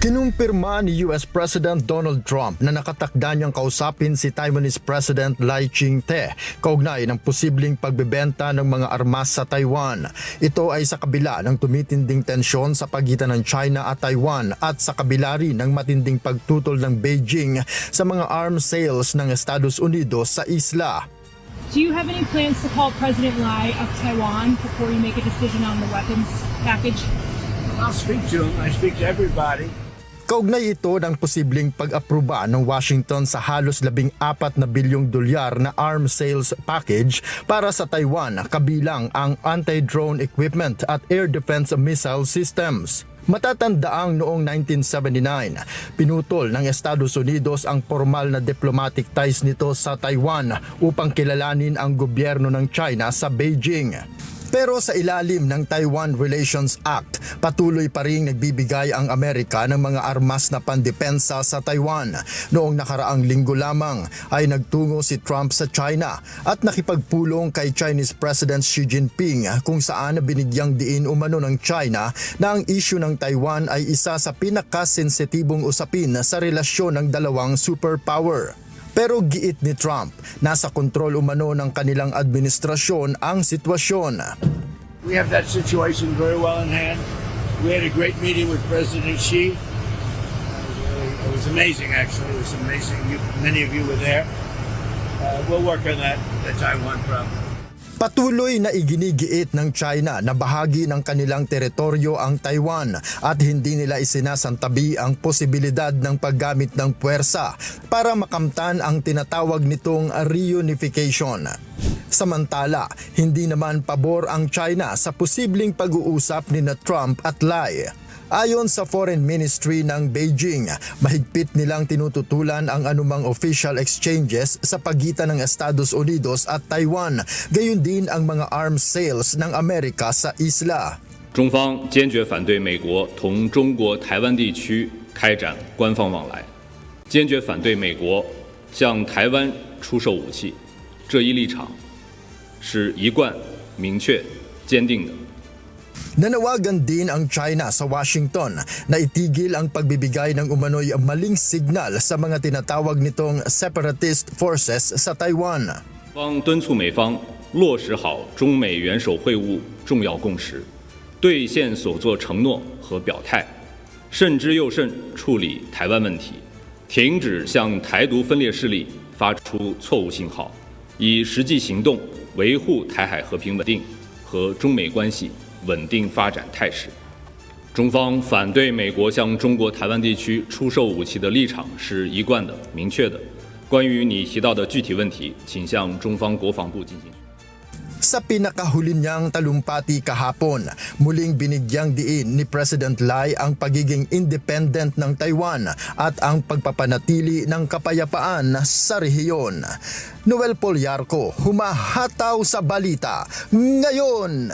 Kinumpirma ni US President Donald Trump na nakatakda niyang kausapin si Taiwanese President Lai Ching-te kaugnay ng posibleng pagbebenta ng mga armas sa Taiwan. Ito ay sa kabila ng tumitinding tensyon sa pagitan ng China at Taiwan at sa kabila rin ng matinding pagtutol ng Beijing sa mga arms sales ng Estados Unidos sa isla. Do you have any plans to call President Lai of Taiwan before you make a decision on the weapons package? I'll speak to him. I speak to everybody. Kaugnay ito ng posibleng pag-aproba ng Washington sa halos $14 bilyong na arms sales package para sa Taiwan kabilang ang anti-drone equipment at air defense missile systems. Matatandaang noong 1979, pinutol ng Estados Unidos ang formal na diplomatic ties nito sa Taiwan upang kilalanin ang gobyerno ng China sa Beijing. Pero sa ilalim ng Taiwan Relations Act, patuloy pa ring nagbibigay ang Amerika ng mga armas na pandepensa sa Taiwan. Noong nakaraang linggo lamang ay nagtungo si Trump sa China at nakipagpulong kay Chinese President Xi Jinping kung saan binigyang diin umano ng China na ang issue ng Taiwan ay isa sa pinakasensitibong usapin sa relasyon ng dalawang superpower. Pero giit ni Trump, nasa kontrol umano ng kanilang administrasyon ang sitwasyon. We have that situation very well in hand. We had a great meeting with President Xi. It was amazing, actually. It was amazing. Many of you were there. We'll work on the Taiwan problem. Patuloy na iginigiit ng China na bahagi ng kanilang teritoryo ang Taiwan at hindi nila isinasantabi ang posibilidad ng paggamit ng puwersa para makamtan ang tinatawag nitong reunification. Samantala, hindi naman pabor ang China sa posibleng pag-uusap ni Trump at Lai. Ayon sa Foreign Ministry ng Beijing, mahigpit nilang tinututulan ang anumang official exchanges sa pagitan ng Estados Unidos at Taiwan, gayon din ang mga arms sales ng Amerika sa isla. 中方坚决反对美国同中国台湾地区开展官方往来，坚决反对美国向台湾出售武器，这一立场是一贯、明确、坚定的。 Nanawagan din ang China sa Washington na itigil ang pagbibigay ng umano'y maling signal sa mga tinatawag nitong separatist forces sa Taiwan. 方敦促美方落实好中美元首会晤重要共识，兑现所作承诺和表态，慎之又慎处理台湾问题，停止向台独分裂势力发出错误信号，以实际行动维护台海和平稳定和中美关系 稳定发展态势，中方反对美国向中国台湾地区出售武器的立场是一贯的、明确的。关于你提到的具体问题，请向中方国防部进行。 Sa pinakahuli niyang talumpati kahapon, muling binigyang diin ni President Lai ang pagiging independent ng Taiwan at ang pagpapanatili ng kapayapaan sa rehiyon. Noel Poliarco, humahataw sa balita ngayon.